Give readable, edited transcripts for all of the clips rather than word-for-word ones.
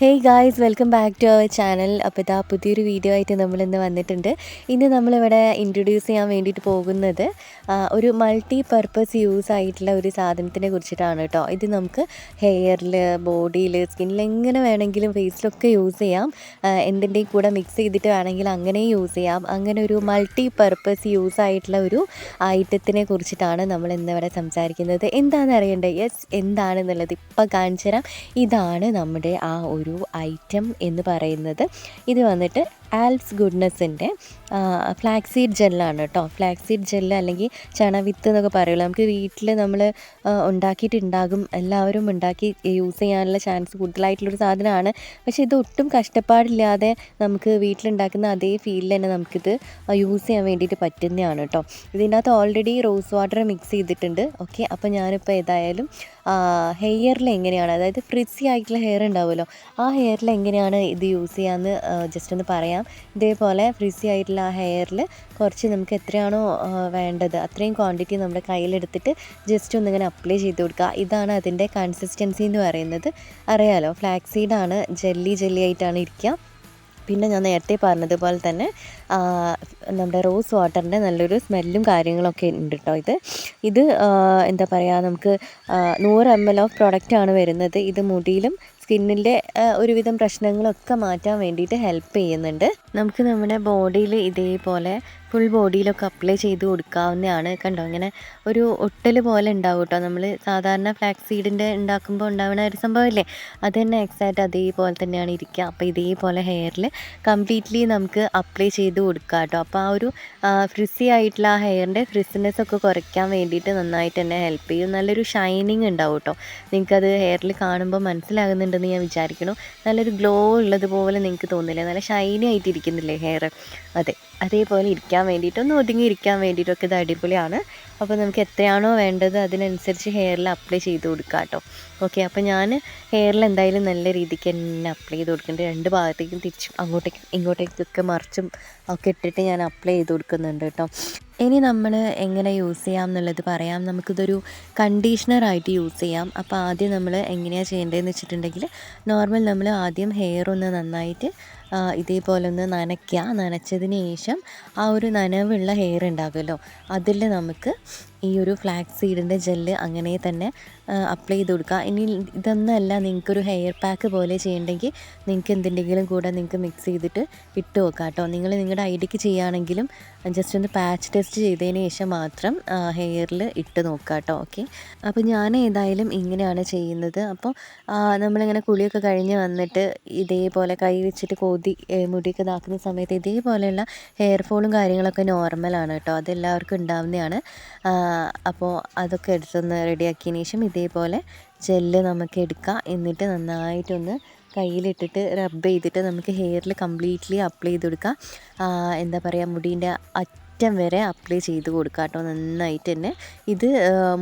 Hey guys, welcome back to our channel. അപ്പോൾ ഇതാ പുതിയൊരു വീഡിയോ ആയിട്ട് നമ്മളിന്ന് വന്നിട്ടുണ്ട്. ഇന്ന് നമ്മളിവിടെ ഇൻട്രൊഡ്യൂസ് ചെയ്യാൻ വേണ്ടിയിട്ട് പോകുന്നത് ഒരു മൾട്ടി പർപ്പസ് യൂസ് ആയിട്ടുള്ള ഒരു സാധനത്തിനെ കുറിച്ചിട്ടാണ് കേട്ടോ. ഇത് നമുക്ക് ഹെയറിൽ, ബോഡിയിൽ, സ്കിന്നിൽ എങ്ങനെ വേണമെങ്കിലും ഫേസിലൊക്കെ യൂസ് ചെയ്യാം. എന്തിൻ്റെയും കൂടെ മിക്സ് ചെയ്തിട്ട് വേണമെങ്കിൽ അങ്ങനെയും യൂസ് ചെയ്യാം. അങ്ങനെ ഒരു മൾട്ടി പർപ്പസ് യൂസ് ആയിട്ടുള്ള ഒരു ഐറ്റത്തിനെ കുറിച്ചിട്ടാണ് നമ്മൾ ഇന്നിവിടെ സംസാരിക്കുന്നത്. എന്താണെന്ന് അറിയണ്ടേ? യെസ്, എന്താണെന്നുള്ളത് ഇപ്പം കാണിച്ചു തരാം. ഇതാണ് നമ്മുടെ ആ ഒരു ഐറ്റം എന്ന് പറയുന്നത്. ഇത് വന്നിട്ട് ആൽപ്സ് ഗുഡ്നെസ്സിൻ്റെ ഫ്ലാക്സീഡ് ജെല്ലാണ് കേട്ടോ. ഫ്ലാക്സീഡ് ജെല്ല് അല്ലെങ്കിൽ ചണവിത്ത് എന്നൊക്കെ പറയുള്ളൂ. നമുക്ക് വീട്ടിൽ നമ്മൾ ഉണ്ടാക്കിയിട്ടുണ്ടാകും, എല്ലാവരും ഉണ്ടാക്കി യൂസ് ചെയ്യാനുള്ള ചാൻസ് കൂടുതലായിട്ടുള്ളൊരു സാധനമാണ്. പക്ഷേ ഇത് ഒട്ടും കഷ്ടപ്പാടില്ലാതെ നമുക്ക് വീട്ടിലുണ്ടാക്കുന്ന അതേ ഫീലിൽ തന്നെ നമുക്കിത് യൂസ് ചെയ്യാൻ വേണ്ടിയിട്ട് പറ്റുന്നതാണ് കേട്ടോ. ഇതിൻ്റെ അകത്ത് ഓൾറെഡി റോസ് വാട്ടർ മിക്സ് ചെയ്തിട്ടുണ്ട്. ഓക്കെ, അപ്പോൾ ഞാനിപ്പോൾ ഏതായാലും ഹെയറിൽ എങ്ങനെയാണ്, അതായത് ഫ്രിസി ആയിട്ടുള്ള ഹെയർ ഉണ്ടാവുമല്ലോ, ആ ഹെയറിൽ എങ്ങനെയാണ് ഇത് യൂസ് ചെയ്യാമെന്ന് ജസ്റ്റ് ഒന്ന് പറയാം. ഇതേപോലെ ഫ്രിസി ആയിട്ടുള്ള ആ ഹെയറിൽ കുറച്ച് നമുക്ക് എത്രയാണോ വേണ്ടത് അത്രയും ക്വാണ്ടിറ്റി നമ്മുടെ കയ്യിലെടുത്തിട്ട് ജസ്റ്റ് ഒന്നിങ്ങനെ അപ്ലൈ ചെയ്ത് കൊടുക്കുക. ഇതാണ് അതിൻ്റെ കൺസിസ്റ്റൻസി എന്ന് പറയുന്നത്. അറിയാലോ, ഫ്ലാക്സീഡാണ്, ജെല്ലി ആയിട്ടാണ് ഇരിക്കുക. പിന്നെ ഞാൻ നേരത്തെ പറഞ്ഞതുപോലെ തന്നെ നമ്മുടെ റോസ് വാട്ടറിൻ്റെ നല്ലൊരു സ്മെല്ലും കാര്യങ്ങളൊക്കെ ഉണ്ട് കേട്ടോ. ഇത് എന്താ പറയുക, നമുക്ക് 100 ml ഓഫ് പ്രൊഡക്റ്റാണ് വരുന്നത്. ഇത് മുടിയിലും സ്കിന്നിൻ്റെ ഒരുവിധം പ്രശ്നങ്ങളൊക്കെ മാറ്റാൻ വേണ്ടിയിട്ട് ഹെൽപ്പ് ചെയ്യുന്നുണ്ട്. നമുക്ക് നമ്മുടെ ബോഡിയിൽ ഇതേപോലെ ഫുൾ ബോഡിയിലൊക്കെ അപ്ലൈ ചെയ്ത് കൊടുക്കാവുന്നതാണ്. കണ്ടോ, ഇങ്ങനെ ഒരു ഒട്ടൽ പോലെ ഉണ്ടാവും കേട്ടോ. നമ്മൾ സാധാരണ ഫ്ലാക്സ് സീഡിൻ്റെ ഉണ്ടാക്കുമ്പോൾ ഉണ്ടാവുന്ന ഒരു സംഭവമില്ലേ, അത് തന്നെ എക്സാക്റ്റ് അതേപോലെ തന്നെയാണ് ഇരിക്കുക. അപ്പോൾ ഇതേപോലെ ഹെയറിൽ കംപ്ലീറ്റ്ലി നമുക്ക് അപ്ലൈ ചെയ്ത് കൊടുക്കുക കേട്ടോ. അപ്പോൾ ആ ഒരു ഫ്രിസി ആയിട്ടുള്ള ആ ഹെയറിൻ്റെ ഫ്രിസിനെസ് ഒക്കെ കുറയ്ക്കാൻ വേണ്ടിയിട്ട് നന്നായിട്ട് തന്നെ ഹെൽപ്പ് ചെയ്യും. നല്ലൊരു ഷൈനിങ് ഉണ്ടാവും കേട്ടോ. നിങ്ങൾക്കത് ഹെയറിൽ കാണുമ്പോൾ മനസ്സിലാകുന്നുണ്ടെന്ന് ഞാൻ വിചാരിക്കുന്നു. നല്ലൊരു ഗ്ലോ ഉള്ളതുപോലെ നിങ്ങൾക്ക് തോന്നില്ലേ, നല്ല ഷൈനി ആയിട്ടിരിക്കുന്നില്ലേ ഹെയർ? അതേപോലെ ഇരിക്കാൻ വേണ്ടിയിട്ട്, ഒന്ന് ഒതുങ്ങിയിരിക്കാൻ വേണ്ടിയിട്ടൊക്കെ ഇത് അടിപൊളിയാണ്. അപ്പോൾ നമുക്ക് എത്രയാണോ വേണ്ടത് അതിനനുസരിച്ച് ഹെയറിൽ അപ്ലൈ ചെയ്ത് കൊടുക്കുക കേട്ടോ. ഓക്കെ, അപ്പോൾ ഞാൻ ഹെയറിൽ എന്തായാലും നല്ല രീതിക്ക് തന്നെ അപ്ലൈ ചെയ്ത് കൊടുക്കുന്നുണ്ട്. 2 ഭാഗത്തേക്കും തിരിച്ചും ഇങ്ങോട്ടേക്കൊക്കെ മറിച്ചും ഒക്കെ ഇട്ടിട്ട് ഞാൻ അപ്ലൈ ചെയ്ത് കൊടുക്കുന്നുണ്ട് കേട്ടോ. ഇനി നമ്മൾ എങ്ങനെ യൂസ് ചെയ്യാം എന്നുള്ളത് പറയാം. നമുക്കിതൊരു കണ്ടീഷണറായിട്ട് യൂസ് ചെയ്യാം. അപ്പോൾ ആദ്യം നമ്മൾ എങ്ങനെയാണ് ചെയ്യേണ്ടതെന്ന് വെച്ചിട്ടുണ്ടെങ്കിൽ, നോർമൽ നമ്മൾ ആദ്യം ഹെയർ ഒന്ന് നന്നായിട്ട് ഇതേപോലെ ഒന്ന് നനച്ചതിന് ശേഷം ആ ഒരു നനവുള്ള ഹെയർ ഉണ്ടാകുമല്ലോ, അതിൽ നമുക്ക് ഈ ഒരു ഫ്ലാക്സ് സീഡിൻ്റെ ജെല്ല് അങ്ങനെ തന്നെ അപ്ലൈ ചെയ്ത് കൊടുക്കുക. ഇനി ഇതൊന്നല്ല, നിങ്ങൾക്കൊരു ഹെയർ പാക്ക് പോലെ ചെയ്യണമെങ്കിൽ നിങ്ങൾക്ക് എന്തിൻ്റെങ്കിലും കൂടെ നിങ്ങൾക്ക് മിക്സ് ചെയ്തിട്ട് ഇട്ട് വെക്കാം കേട്ടോ. നിങ്ങൾ നിങ്ങളുടെ ഐഡിയക്ക് ചെയ്യുകയാണെങ്കിലും ജസ്റ്റ് ഒന്ന് പാച്ച് ടെസ്റ്റ് ചെയ്തതിന് ശേഷം മാത്രം ഹെയറിൽ ഇട്ട് നോക്കുക കേട്ടോ. ഓക്കെ, അപ്പോൾ ഞാൻ ഏതായാലും ഇങ്ങനെയാണ് ചെയ്യുന്നത്. അപ്പോൾ നമ്മളിങ്ങനെ കുളിയൊക്കെ കഴിഞ്ഞ് വന്നിട്ട് ഇതേപോലെ കൈ വെച്ചിട്ട് മുടിയൊക്കെ ഇതാക്കുന്ന സമയത്ത് ഇതേപോലെയുള്ള ഹെയർ ഫോളും കാര്യങ്ങളൊക്കെ നോർമലാണ് കേട്ടോ. അതെല്ലാവർക്കും ഉണ്ടാവുന്നതാണ്. അപ്പോൾ അതൊക്കെ എടുത്തൊന്ന് റെഡിയാക്കിയതിന് ശേഷം ഇതേപോലെ ജെല്ല് നമുക്ക് എടുക്കാം. എന്നിട്ട് നന്നായിട്ടൊന്ന് കയ്യിലിട്ടിട്ട് റബ്ബ് ചെയ്തിട്ട് നമുക്ക് ഹെയറിൽ കംപ്ലീറ്റ്ലി അപ്ലൈ ചെയ്ത് കൊടുക്കാം. എന്താ പറയുക, മുടീൻ്റെ അറ്റം വരെ അപ്ലൈ ചെയ്ത് കൊടുക്കുക കേട്ടോ, നന്നായിട്ട് തന്നെ. ഇത്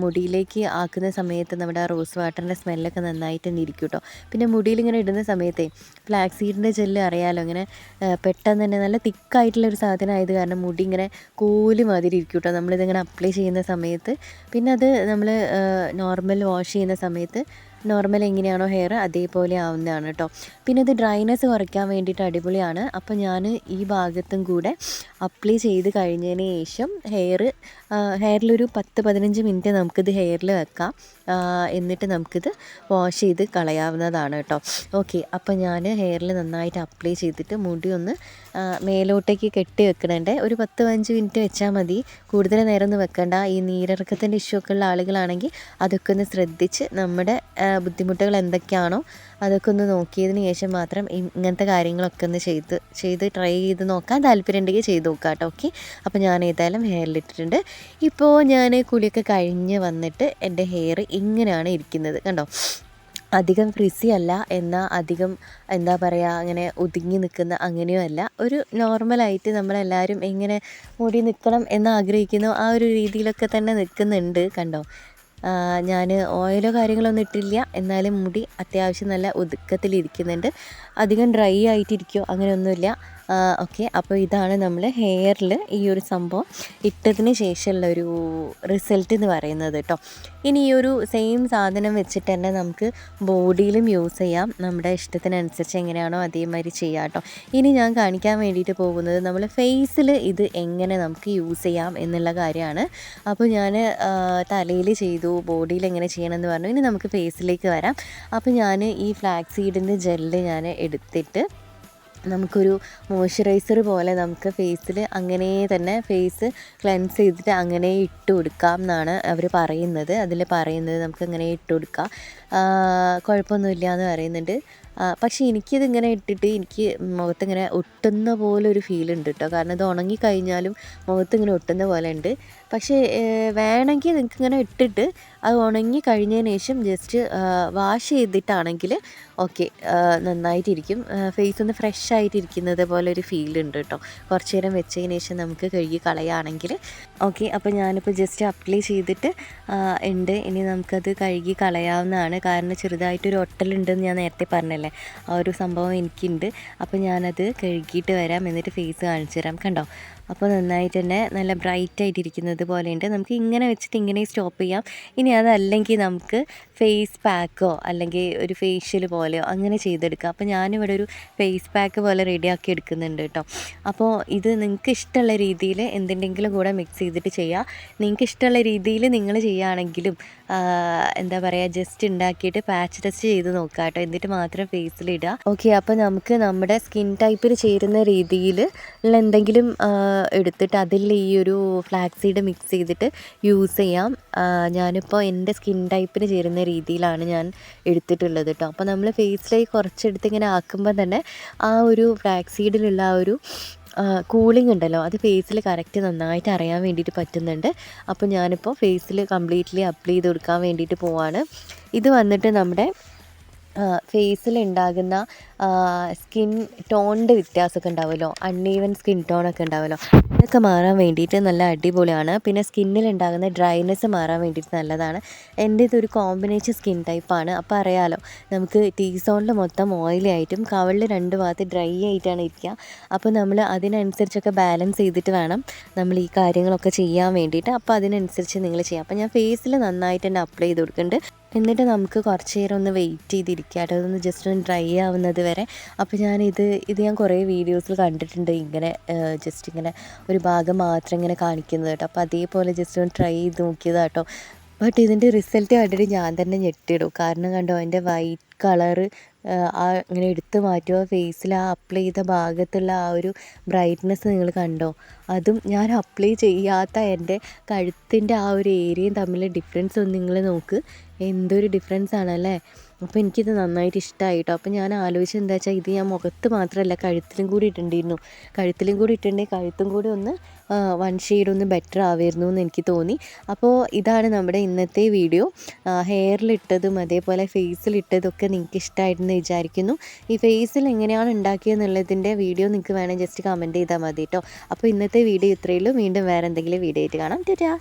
മുടിയിലേക്ക് ആക്കുന്ന സമയത്ത് നമ്മുടെ ആ റോസ് വാട്ടറിൻ്റെ സ്മെല്ലൊക്കെ നന്നായിട്ട് തന്നെ ഇരിക്കും കേട്ടോ. പിന്നെ മുടിയിലിങ്ങനെ ഇടുന്ന സമയത്തേ ഫ്ലാക്സ് സീഡിൻ്റെ ജെല്ല് അറിയാമല്ലോ, ഇങ്ങനെ പെട്ടെന്ന് തന്നെ നല്ല തിക്കായിട്ടുള്ളൊരു സാധനമായത് കാരണം മുടി ഇങ്ങനെ കോല് മാതിരി ഇരിക്കും കേട്ടോ നമ്മളിതിങ്ങനെ അപ്ലൈ ചെയ്യുന്ന സമയത്ത്. പിന്നെ അത് നമ്മൾ നോർമൽ വാഷ് ചെയ്യുന്ന സമയത്ത് നോർമൽ എങ്ങനെയാണോ ഹെയർ അതേപോലെ ആവുന്നതാണ് കേട്ടോ. പിന്നെ ഇത് ഡ്രൈനെസ് കുറയ്ക്കാൻ വേണ്ടിയിട്ട് അടിപൊളിയാണ്. അപ്പോൾ ഞാൻ ഈ ഭാഗത്തും കൂടെ അപ്ലൈ ചെയ്ത് കഴിഞ്ഞതിന് ശേഷം ഹെയറിലൊരു 10-15 മിനിറ്റ് നമുക്കിത് ഹെയറിൽ വെക്കാം. എന്നിട്ട് നമുക്കിത് വാഷ് ചെയ്ത് കളയാവുന്നതാണ് കേട്ടോ. ഓക്കെ, അപ്പോൾ ഞാൻ ഹെയറിൽ നന്നായിട്ട് അപ്ലൈ ചെയ്തിട്ട് മുടി ഒന്ന് മേലോട്ടേക്ക് കെട്ടി വെക്കണുണ്ട്. ഒരു 10-15 മിനിറ്റ് വെച്ചാൽ മതി, കൂടുതൽ നേരം ഒന്നും വെക്കണ്ട. ഈ നീരിറക്കത്തിൻ്റെ ഇഷ്യൂ ഒക്കെ ഉള്ള ആളുകളാണെങ്കിൽ അതൊക്കെ ഒന്ന് ശ്രദ്ധിച്ച് നമ്മുടെ ബുദ്ധിമുട്ടുകൾ എന്തൊക്കെയാണോ അതൊക്കെ ഒന്ന് നോക്കിയതിന് ശേഷം മാത്രം ഇങ്ങനത്തെ കാര്യങ്ങളൊക്കെ ഒന്ന് ചെയ്ത് ട്രൈ ചെയ്ത് നോക്കാൻ താല്പര്യമുണ്ടെങ്കിൽ ചെയ്ത് നോക്കാം കേട്ടോ. ഓക്കെ, അപ്പോൾ ഞാൻ ഏതായാലും ഹെയറിലിട്ടിട്ടുണ്ട്. ഇപ്പോൾ ഞാൻ കുളിയൊക്കെ കഴിഞ്ഞ് വന്നിട്ട് എൻ്റെ ഹെയർ ഇങ്ങനെയാണ് ഇരിക്കുന്നത്, കണ്ടോ. അധികം ഫ്രിസി അല്ല, എന്നാൽ അധികം എന്താ പറയുക, അങ്ങനെ ഒതുങ്ങി നിൽക്കുന്ന അങ്ങനെയും അല്ല. ഒരു നോർമലായിട്ട് നമ്മളെല്ലാവരും എങ്ങനെ മുടി നിൽക്കണം എന്ന് ആഗ്രഹിക്കുന്നു ആ ഒരു രീതിയിലൊക്കെ തന്നെ നിൽക്കുന്നുണ്ട്, കണ്ടോ. ഞാൻ ഓയിലോ കാര്യങ്ങളൊന്നും ഇട്ടില്ല, എന്നാലും മുടി അത്യാവശ്യം നല്ല ഒതുക്കത്തിലിരിക്കുന്നുണ്ട്. അധികം ഡ്രൈ ആയിട്ടിരിക്കുകയോ അങ്ങനെയൊന്നുമില്ല. ഓക്കെ, അപ്പോൾ ഇതാണ് നമ്മൾ ഹെയറിൽ ഈ ഒരു സംഭവം ഇട്ടതിന് ശേഷമുള്ളൊരു റിസൾട്ട് എന്ന് പറയുന്നത് കേട്ടോ. ഇനി ഈ ഒരു സെയിം സാധനം വെച്ചിട്ട് തന്നെ നമുക്ക് ബോഡിയിലും യൂസ് ചെയ്യാം. നമ്മുടെ ഇഷ്ടത്തിനനുസരിച്ച് എങ്ങനെയാണോ അതേമാതിരി ചെയ്യാം കേട്ടോ. ഇനി ഞാൻ കാണിക്കാൻ വേണ്ടിയിട്ട് പോകുന്നത് നമ്മൾ ഫേസിൽ ഇത് എങ്ങനെ നമുക്ക് യൂസ് ചെയ്യാം എന്നുള്ള കാര്യമാണ്. അപ്പോൾ ഞാൻ തലയിൽ ചെയ്തു, ബോഡിയിൽ എങ്ങനെ ചെയ്യണമെന്ന് പറഞ്ഞു. ഇനി നമുക്ക് ഫേസിലേക്ക് വരാം. അപ്പോൾ ഞാൻ ഈ ഫ്ലാക്സ് സീഡിൻ്റെ ജെല്ല് ഞാൻ എടുത്തിട്ട് നമുക്കൊരു മോയ്സ്ചറൈസർ പോലെ നമുക്ക് ഫേസിൽ അങ്ങനെ തന്നെ ഫേസ് ക്ലെൻസ് ചെയ്തിട്ട് അങ്ങനെ ഇട്ട് കൊടുക്കാം എന്നാണ് അവർ പറയുന്നത്. അതിൽ പറയുന്നത് നമുക്ക് അങ്ങനെ ഇട്ട് കൊടുക്കാം, കുഴപ്പമൊന്നുമില്ല എന്ന് പറയുന്നുണ്ട്. പക്ഷേ എനിക്കിതിങ്ങനെ ഇട്ടിട്ട് എനിക്ക് മുഖത്തിങ്ങനെ ഒട്ടുന്ന പോലെ ഒരു ഫീൽ ഉണ്ട് കേട്ടോ. കാരണം ഇത് ഉണങ്ങിക്കഴിഞ്ഞാലും മുഖത്തിങ്ങനെ ഒട്ടുന്ന പോലെ ഉണ്ട്. പക്ഷേ വേണമെങ്കിൽ നിങ്ങൾക്ക് ഇങ്ങനെ ഇട്ടിട്ട് അത് ഉണങ്ങി കഴിഞ്ഞതിന് ശേഷം ജസ്റ്റ് വാഷ് ചെയ്തിട്ടാണെങ്കിൽ ഓക്കെ, നന്നായിട്ടിരിക്കും. ഫേസ് ഒന്ന് ഫ്രഷ് ആയിട്ടിരിക്കുന്നത് പോലെ ഒരു ഫീൽ ഉണ്ട് കേട്ടോ. കുറച്ച് നേരം വെച്ചതിന് ശേഷം നമുക്ക് കഴുകി കളയുകയാണെങ്കിൽ ഓക്കെ. അപ്പോൾ ഞാനിപ്പോൾ ജസ്റ്റ് അപ്ലൈ ചെയ്തിട്ട് ഉണ്ട്. ഇനി നമുക്കത് കഴുകി കളയാവുന്നതാണ്. കാരണം ചെറുതായിട്ടൊരു ഒട്ടലുണ്ടെന്ന് ഞാൻ നേരത്തെ പറഞ്ഞല്ലേ, ആ ഒരു സംഭവം എനിക്കുണ്ട്. അപ്പോൾ ഞാനത് കഴുകിയിട്ട് വരാം, എന്നിട്ട് ഫേസ് കാണിച്ചു തരാം. കണ്ടോ, അപ്പോൾ നന്നായിട്ട് തന്നെ നല്ല ബ്രൈറ്റ് ആയിട്ടിരിക്കുന്നത് പോലെയുണ്ട്. നമുക്ക് ഇങ്ങനെ വെച്ചിട്ട് ഇങ്ങനെ സ്റ്റോപ്പ് ചെയ്യാം. ഇനി അതല്ലെങ്കിൽ നമുക്ക് ഫേസ് പാക്കോ അല്ലെങ്കിൽ ഒരു ഫേഷ്യൽ പോലെയോ അങ്ങനെ ചെയ്തെടുക്കാം. അപ്പോൾ ഞാനിവിടെ ഒരു ഫേസ് പാക്ക് പോലെ റെഡിയാക്കി എടുക്കുന്നുണ്ട് കേട്ടോ. അപ്പോൾ ഇത് നിങ്ങൾക്ക് ഇഷ്ടമുള്ള രീതിയിൽ എന്തിൻ്റെങ്കിലും കൂടെ മിക്സ് ചെയ്തിട്ട് ചെയ്യുക. നിങ്ങൾക്ക് ഇഷ്ടമുള്ള രീതിയിൽ നിങ്ങൾ ചെയ്യുകയാണെങ്കിലും എന്താ പറയുക, ജസ്റ്റ് ഉണ്ടാക്കിയിട്ട് പാച്ച് ടെസ്റ്റ് ചെയ്ത് നോക്കുക കേട്ടോ. എന്നിട്ട് മാത്രം ഫേസിലിടുക. ഓക്കെ, അപ്പോൾ നമുക്ക് നമ്മുടെ സ്കിൻ ടൈപ്പിന് ചേരുന്ന രീതിയിൽ ഉള്ള എന്തെങ്കിലും എടുത്തിട്ട് അതിൽ ഈ ഒരു ഫ്ലാക്സ് സീഡ് മിക്സ് ചെയ്തിട്ട് യൂസ് ചെയ്യാം. ഞാനിപ്പോൾ എൻ്റെ സ്കിൻ ടൈപ്പിന് ചേരുന്ന രീതിയിലാണ് ഞാൻ എടുത്തിട്ടുള്ളത് കേട്ടോ. അപ്പോൾ നമ്മൾ ഫേസിലേക്ക് കുറച്ചെടുത്ത് ഇങ്ങനെ ആക്കുമ്പോൾ തന്നെ ആ ഒരു ഫ്ലാക്സ് സീഡിലുള്ള ആ ഒരു കൂളിംഗ് ഉണ്ടല്ലോ, അത് ഫേസിൽ കറക്റ്റ് നന്നായിട്ട് അറിയാൻ വേണ്ടിയിട്ട് പറ്റുന്നുണ്ട്. അപ്പോൾ ഞാനിപ്പോൾ ഫേസിൽ കംപ്ലീറ്റ്ലി അപ്ലൈ ചെയ്ത് കൊടുക്കാൻ വേണ്ടിയിട്ട് പോവാണ്. ഇത് വന്നിട്ട് നമ്മുടെ ഫേസിലുണ്ടാകുന്ന സ്കിൻ ടോണിൻ്റെ വ്യത്യാസമൊക്കെ ഉണ്ടാവുമല്ലോ, അൺഈവൻ സ്കിൻ ടോണൊക്കെ ഉണ്ടാവുമല്ലോ, അതൊക്കെ മാറാൻ വേണ്ടിയിട്ട് നല്ല അടിപൊളിയാണ്. പിന്നെ സ്കിന്നിലുണ്ടാകുന്ന ഡ്രൈനെസ് മാറാൻ വേണ്ടിയിട്ട് നല്ലതാണ്. എൻ്റെ ഇതൊരു കോമ്പിനേഷൻ സ്കിൻ ടൈപ്പാണ്. അപ്പോൾ അറിയാമല്ലോ, നമുക്ക് ടീ സോണിൽ മൊത്തം ഓയിലി ആയിട്ടും കവിളിൽ 2 ഭാഗത്ത് ഡ്രൈ ആയിട്ടാണ് ഇരിക്കുക. അപ്പോൾ നമ്മൾ അതിനനുസരിച്ചൊക്കെ ബാലൻസ് ചെയ്തിട്ട് വേണം നമ്മൾ ഈ കാര്യങ്ങളൊക്കെ ചെയ്യാൻ വേണ്ടിയിട്ട്. അപ്പോൾ അതിനനുസരിച്ച് നിങ്ങൾ ചെയ്യാം. അപ്പോൾ ഞാൻ ഫേസിൽ നന്നായിട്ട് തന്നെ അപ്ലൈ ചെയ്ത് കൊടുക്കുന്നുണ്ട്. എന്നിട്ട് നമുക്ക് കുറച്ച് നേരം ഒന്ന് വെയിറ്റ് ചെയ്തിരിക്കുക കേട്ടോ, അതൊന്ന് ജസ്റ്റ് ഒന്ന് ഡ്രൈ ആവുന്നത് വരെ. അപ്പോൾ ഇത് ഞാൻ കുറേ വീഡിയോസിൽ കണ്ടിട്ടുണ്ട്, ഇങ്ങനെ ജസ്റ്റ് ഇങ്ങനെ ഒരു ഭാഗം മാത്രം ഇങ്ങനെ കാണിക്കുന്നത് കേട്ടോ. അപ്പോൾ അതേപോലെ ജസ്റ്റ് ഒന്ന് ട്രൈ ചെയ്ത് നോക്കിയതാണ് കേട്ടോ. ബട്ട് ഇതിൻ്റെ റിസൾട്ട് കണ്ടിട്ട് ഞാൻ തന്നെ ഞെട്ടിയിടും. കാരണം കണ്ടോ, അതിൻ്റെ വൈറ്റ് കളറ് ഇങ്ങനെ എടുത്ത് മാറ്റുക, ഫേസിൽ ആ അപ്ലൈ ചെയ്ത ഭാഗത്തുള്ള ആ ഒരു ബ്രൈറ്റ്നെസ് നിങ്ങൾ കണ്ടോ. അതും ഞാൻ അപ്ലൈ ചെയ്യാത്ത എൻ്റെ കഴുത്തിൻ്റെ ആ ഒരു ഏരിയയും തമ്മിൽ ഡിഫറൻസ് ഒന്ന് നിങ്ങൾ നോക്ക്, എന്തൊരു ഡിഫറൻസ് ആണല്ലേ. അപ്പോൾ എനിക്കിത് നന്നായിട്ട് ഇഷ്ടമായി കേട്ടോ. അപ്പോൾ ഞാൻ ആലോചിച്ചത് എന്താ വെച്ചാൽ, ഇത് ഞാൻ മുഖത്ത് മാത്രമല്ല കഴുത്തിലും കൂടി ഇട്ടിട്ടുണ്ടായിരുന്നു. കഴുത്തിലും കൂടി ഇട്ടിട്ടുണ്ടെങ്കിൽ കഴുത്തും കൂടി ഒന്ന് 1 ഷെയ്ഡ് ഒന്ന് ബെറ്റർ ആവുമായിരുന്നു എന്ന് എനിക്ക് തോന്നി. അപ്പോൾ ഇതാണ് നമ്മുടെ ഇന്നത്തെ വീഡിയോ. ഹെയറിലിട്ടതും അതേപോലെ ഫേസിലിട്ടതൊക്കെ നിങ്ങൾക്ക് ഇഷ്ടമായിട്ടെന്ന് വിചാരിക്കുന്നു. ഈ ഫേസിൽ എങ്ങനെയാണ് ഉണ്ടാക്കിയെന്നുള്ളതിൻ്റെ വീഡിയോ നിങ്ങൾക്ക് വേണമെങ്കിൽ ജസ്റ്റ് കമൻറ്റ് ചെയ്താൽ മതി കേട്ടോ. അപ്പോൾ ഇന്നത്തെ വീഡിയോ ഇത്രയേ ഉള്ളൂ. വീണ്ടും വേറെ എന്തെങ്കിലും വീഡിയോ ആയിട്ട് കാണാം. ടാറ്റാ.